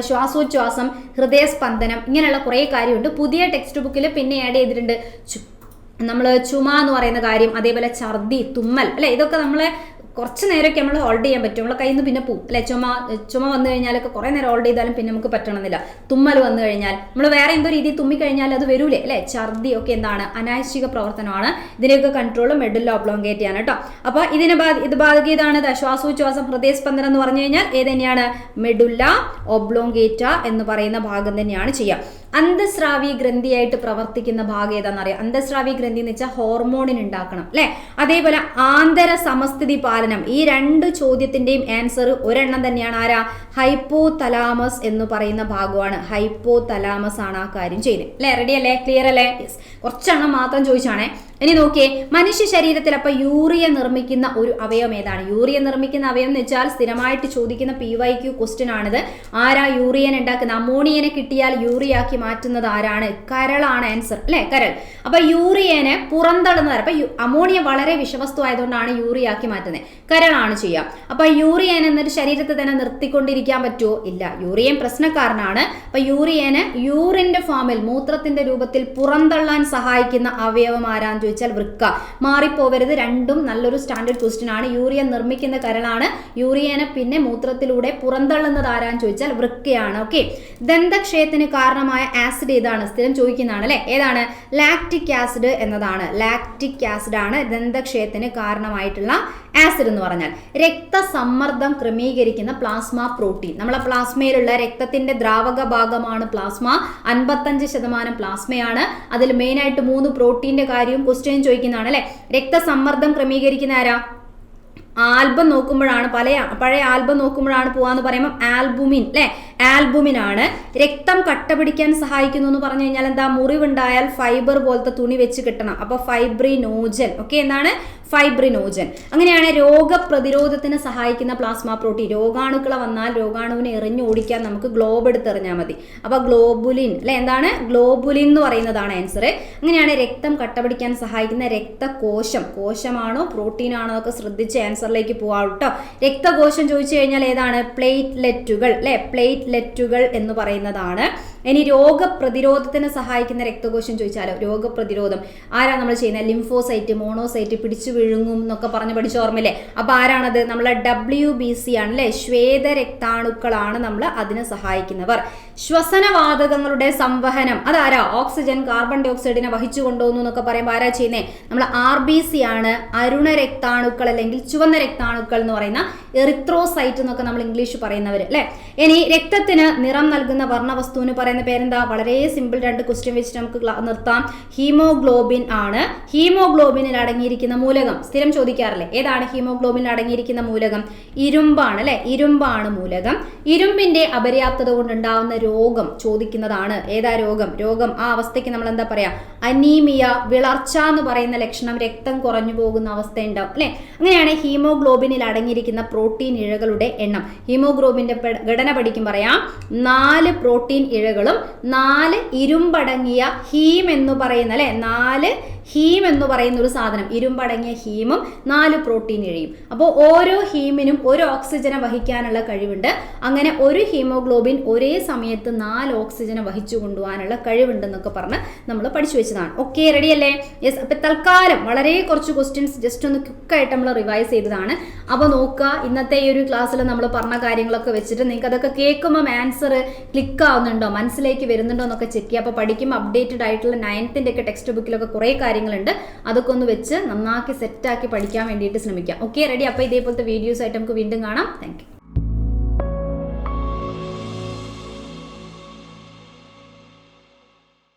ശ്വാസോച്ഛ്വാസം, ഹൃദയസ്പന്ദനം, ഇങ്ങനെയുള്ള കുറെ കാര്യമുണ്ട്. പുതിയ ടെക്സ്റ്റ് ബുക്കിൽ പിന്നെ ആഡ് ചെയ്തിട്ടുണ്ട് നമ്മൾ ചുമ എന്ന് പറയുന്ന കാര്യം, അതേപോലെ ഛർദി, തുമ്മൽ അല്ലെ, ഇതൊക്കെ നമ്മളെ കുറച്ച് നേരമൊക്കെ നമ്മൾ ഹോൾഡ് ചെയ്യാൻ പറ്റും, നമ്മളെ കയ്യിൽ നിന്ന് പിന്നെ പോവും അല്ലെ. ചുമ വന്നു കഴിഞ്ഞാലൊക്കെ കുറേ നേരം ഹോൾഡ് ചെയ്താലും പിന്നെ നമുക്ക് പറ്റണമെന്നില്ല. തുമ്മൽ വന്നു കഴിഞ്ഞാൽ നമ്മൾ വേറെ എന്തോ രീതിയിൽ തുമ്മിക്കഴിഞ്ഞാൽ അത് വരൂലേ അല്ലെ. ഛർദി ഒക്കെ എന്താണ്? അനൈച്ഛിക പ്രവർത്തനമാണ്. ഇതിനെയൊക്കെ കൺട്രോൾ മെഡുല്ല ഒബ്ലോങ്കേറ്റ ആണ് കേട്ടോ. അപ്പൊ ഇത് ബാധികതാണ് ശ്വാസോച്ഛ്വാസം, ഹൃദയസ്പന്ദനം എന്ന് പറഞ്ഞു കഴിഞ്ഞാൽ ഏത് തന്നെയാണ്? മെഡുല്ല ഒബ്ലോങ്കേറ്റ എന്ന് പറയുന്ന ഭാഗം തന്നെയാണ് ചെയ്യുക. അന്തസ്രാവി ഗ്രന്ഥിയായിട്ട് പ്രവർത്തിക്കുന്ന ഭാഗം ഏതാണെന്നറിയാം? അന്തസ്രാവി ഗ്രന്ഥി എന്ന് വെച്ചാൽ ഹോർമോണിന് ഉണ്ടാക്കണം അല്ലെ. അതേപോലെ ആന്തര സമസ്ഥിതി പാലനം, ഈ രണ്ട് ചോദ്യത്തിന്റെയും ആൻസർ ഒരെണ്ണം തന്നെയാണ്. ആരാ? ഹൈപ്പോ തലാമസ് എന്ന് പറയുന്ന ഭാഗമാണ്. ഹൈപ്പോ തലാമസ് ആണ് ആ കാര്യം ചെയ്യുന്നത് അല്ലെ. റെഡി അല്ലേ? ക്ലിയർ അല്ലേ? കുറച്ചെണ്ണം മാത്രം ചോദിച്ചാണേ. ഇനി നോക്കിയേ, മനുഷ്യ ശരീരത്തിൽ അപ്പൊ യൂറിയ നിർമ്മിക്കുന്ന ഒരു അവയവം ഏതാണ്? യൂറിയ നിർമ്മിക്കുന്ന അവയവം എന്ന് വെച്ചാൽ സ്ഥിരമായിട്ട് ചോദിക്കുന്ന PYQ ക്വസ്റ്റ്യൻ ആണിത്. ആരാ യൂറിയൻ ഉണ്ടാക്കുന്നത്? അമോണിയനെ കിട്ടിയാൽ യൂറിയാക്കി മാറ്റുന്നത് ആരാണ്? കരളാണ് ആൻസർ അല്ലെ, കരൾ. അപ്പൊ യൂറിയനെ പുറന്തള്ളുന്നത്. അപ്പൊ അമോണിയ വളരെ വിഷവസ്തു ആയതുകൊണ്ടാണ് യൂറിയാക്കി മാറ്റുന്നത്, കരളാണ് ചെയ്യുക. അപ്പൊ യൂറിയൻ എന്നൊരു ശരീരത്തെ തന്നെ നിർത്തിക്കൊണ്ടിരിക്കാൻ പറ്റുമോ? ഇല്ല. യൂറിയൻ പ്രശ്നക്കാരനാണ്. അപ്പൊ യൂറിയന് യൂറിന്റെ ഫോമിൽ, മൂത്രത്തിന്റെ രൂപത്തിൽ പുറന്തള്ളാൻ സഹായിക്കുന്ന അവയവം ആരാന്ന് ചോദിച്ചാൽ വൃക്ക. മാറിപ്പോവരുത്, രണ്ടും നല്ലൊരു സ്റ്റാൻഡേർഡ് ക്വസ്റ്റ്യൻ ആണ്. യൂറിയ നിർമ്മിക്കുന്ന കരളാണ്, യൂറിയനെ പിന്നെ മൂത്രത്തിലൂടെ പുറന്തള്ളുന്നത് ആരാന്ന് ചോദിച്ചാൽ വൃക്കയാണ്. ഓക്കെ, ദന്തക്ഷയത്തിന് കാരണമായ ആസിഡ് ഏതാണ്? സ്ഥിരം ചോദിക്കുന്നതാണ് അല്ലെ. ഏതാണ്? ലാക്റ്റിക് ആസിഡ് എന്നതാണ്. ലാക്റ്റിക് ആസിഡ് ആണ് ദന്തക്ഷയത്തിന് കാരണമായിട്ടുള്ള ആസിഡ് എന്ന് പറഞ്ഞാൽ. രക്തസമ്മർദ്ദം ക്രമീകരിക്കുന്ന പ്ലാസ്മ പ്രോട്ടീൻ, നമ്മളെ പ്ലാസ്മയിലുള്ള രക്തത്തിന്റെ ദ്രാവക ഭാഗമാണ് പ്ലാസ്മ. 55% പ്ലാസ്മയാണ്. അതിൽ മെയിൻ ആയിട്ട് 3 പ്രോട്ടീന്റെ കാര്യവും ക്വസ്റ്റ്യൻ ചോദിക്കുന്നതാണ് അല്ലെ. രക്തസമ്മർദ്ദം ക്രമീകരിക്കുന്ന ആരാ? ആൽബം നോക്കുമ്പോഴാണ്, പഴയ ആൽബം നോക്കുമ്പോഴാണ് പോവാന്ന് പറയുമ്പോൾ ആൽബുമിൻ അല്ലെ, ആൽബുമിൻ ആണ്. രക്തം കട്ട പിടിക്കാൻ സഹായിക്കുന്നു എന്ന് പറഞ്ഞു കഴിഞ്ഞാൽ എന്താ? മുറിവുണ്ടായാൽ ഫൈബർ പോലത്തെ തുണി വെച്ച് കിട്ടണം. അപ്പൊ ഫൈബ്രിനോജൻ. ഓക്കെ, എന്താണ്? ഫൈബ്രിനോജൻ. അങ്ങനെയാണ് രോഗപ്രതിരോധത്തിന് സഹായിക്കുന്ന പ്ലാസ്മ പ്രോട്ടീൻ. രോഗാണുക്കളെ വന്നാൽ രോഗാണുവിനെ എറിഞ്ഞു ഓടിക്കാൻ നമുക്ക് ഗ്ലോബ് എടുത്തെറിഞ്ഞാൽ മതി. അപ്പൊ ഗ്ലോബുലിൻ അല്ലെ, എന്താണ്? ഗ്ലോബുലിൻ എന്ന് പറയുന്നതാണ് ആൻസർ. അങ്ങനെയാണ് രക്തം കട്ട പിടിക്കാൻ സഹായിക്കുന്ന രക്തകോശം. കോശമാണോ പ്രോട്ടീൻ ആണോ ഒക്കെ ശ്രദ്ധിച്ച് ആൻസറിലേക്ക് പോവാം കേട്ടോ. രക്തകോശം ചോദിച്ചു കഴിഞ്ഞാൽ ഏതാണ്? പ്ലേറ്റ്ലെറ്റുകൾ അല്ലെ, പ്ലേറ്റ്ലെറ്റുകൾ എന്ന് പറയുന്നതാണ്. ഇനി രോഗപ്രതിരോധത്തിന് സഹായിക്കുന്ന രക്തകോശം ചോദിച്ചാലോ? രോഗപ്രതിരോധം ആരാ നമ്മൾ ചെയ്യുന്നത്? ലിംഫോസൈറ്റ്, മോണോസൈറ്റ്, പിടിച്ചു വിഴുങ്ങും എന്നൊക്കെ പറഞ്ഞ് പഠിച്ച ഓർമ്മയില്ലേ? അപ്പൊ ആരാണത്? നമ്മളെ WBC ആണ് അല്ലെ, ശ്വേത രക്താണുക്കളാണ് നമ്മൾ അതിന് സഹായിക്കുന്നവർ. ശ്വസനവാതകങ്ങളുടെ സംവഹനം അതാരാ? ഓക്സിജൻ, കാർബൺ ഡൈ ഓക്സൈഡിനെ വഹിച്ചു കൊണ്ടുപോകുന്നു എന്നൊക്കെ പറയുമ്പോൾ ആരാ ചെയ്യുന്നത്? നമ്മൾ RBC ആണ്. അരുണ രക്താണുക്കൾ അല്ലെങ്കിൽ ചുവന്ന രക്താണുക്കൾ എന്ന് പറയുന്ന എറിത്രോസൈറ്റ് എന്നൊക്കെ നമ്മൾ ഇംഗ്ലീഷ് പറയുന്നവർ അല്ലെ. ഇനി രക്തത്തിന് നിറം നൽകുന്ന വർണ്ണവസ്തുവിന് പറയുന്ന പേരെന്താ? വളരെ സിമ്പിൾ, 2 ക്വസ്റ്റ്യൻ വെച്ചിട്ട് നമുക്ക് നിർത്താം. ഹീമോഗ്ലോബിൻ ആണ്. ഹീമോഗ്ലോബിനിൽ അടങ്ങിയിരിക്കുന്ന മൂലകം സ്ഥിരം ചോദിക്കാറില്ലേ? ഏതാണ് ഹീമോഗ്ലോബിനിൽ അടങ്ങിയിരിക്കുന്ന മൂലകം? ഇരുമ്പാണ് അല്ലെ, ഇരുമ്പാണ് മൂലകം. ഇരുമ്പിന്റെ അപര്യാപ്തത കൊണ്ടുണ്ടാവുന്ന രോഗം ചോദിക്കുന്നതാണ്. ഏതാ രോഗം? ആ അവസ്ഥയ്ക്ക് നമ്മൾ എന്താ പറയാ? അനീമിയ, വിളർച്ച എന്ന് പറയുന്ന ലക്ഷണം, രക്തം കുറഞ്ഞു പോകുന്ന അവസ്ഥ ഉണ്ടാവും അല്ലെ. അങ്ങനെയാണ് ഹീമോഗ്ലോബിനിൽ അടങ്ങിയിരിക്കുന്ന പ്രോട്ടീൻ ഇഴകളുടെ എണ്ണം. ഹീമോഗ്ലോബിന്റെ ഘടന പഠിക്കും പറയാം. 4 പ്രോട്ടീൻ ഇഴകളും 4 ഇരുമ്പടങ്ങിയ ഹീം എന്ന് പറയുന്ന അല്ലെ, 4 ഹീം എന്ന് പറയുന്ന ഒരു സാധനം, ഇരുമ്പടങ്ങിയ ഹീമും 4 പ്രോട്ടീൻ ഇഴയും. അപ്പോൾ ഓരോ ഹീമിനും ഒരു ഓക്സിജനെ വഹിക്കാനുള്ള കഴിവുണ്ട്. അങ്ങനെ ഒരു ഹീമോഗ്ലോബിൻ ഒരേ സമയത്ത് 4 ഓക്സിജനെ വഹിച്ചു കൊണ്ടുപോകാനുള്ള കഴിവുണ്ടെന്നൊക്കെ പറഞ്ഞ് നമ്മൾ പഠിച്ചു വെച്ചതാണ്. ഓക്കെ, റെഡി അല്ലേ? യെസ്. അപ്പൊ തൽക്കാലം വളരെ കുറച്ച് ക്വസ്റ്റ്യൻസ് ജസ്റ്റ് ഒന്ന് ക്വിക്കായിട്ട് നമ്മൾ റിവൈസ് ചെയ്തതാണ്. അപ്പോൾ നോക്കുക, ഇന്നത്തെ ഈ ഒരു ക്ലാസ്സിൽ നമ്മൾ പറഞ്ഞ കാര്യങ്ങളൊക്കെ വെച്ചിട്ട് നിങ്ങൾക്ക് അതൊക്കെ കേൾക്കുമ്പോൾ ആൻസർ ക്ലിക്ക് ആവുന്നുണ്ടോ, മനസ്സിലേക്ക് വരുന്നുണ്ടോ എന്നൊക്കെ ചെക്ക് ചെയ്യുക. അപ്പോൾ പഠിക്കുമ്പോൾ അപ്ഡേറ്റഡ് ആയിട്ടുള്ള 9th ഒക്കെ ടെക്സ്റ്റ് ബുക്കിലൊക്കെ കുറേ കാര്യങ്ങളുണ്ട്. അതൊക്കെ ഒന്ന് വെച്ച് നന്നാക്കി സെറ്റാക്കി പഠിക്കാൻ വേണ്ടിയിട്ട് ശ്രമിക്കാം. Okay, ready? അപ്പോൾ ഇതേപോലത്തെ വീഡിയോസ് ആയിട്ട് നമുക്ക് വീണ്ടും കാണാം. Thank you.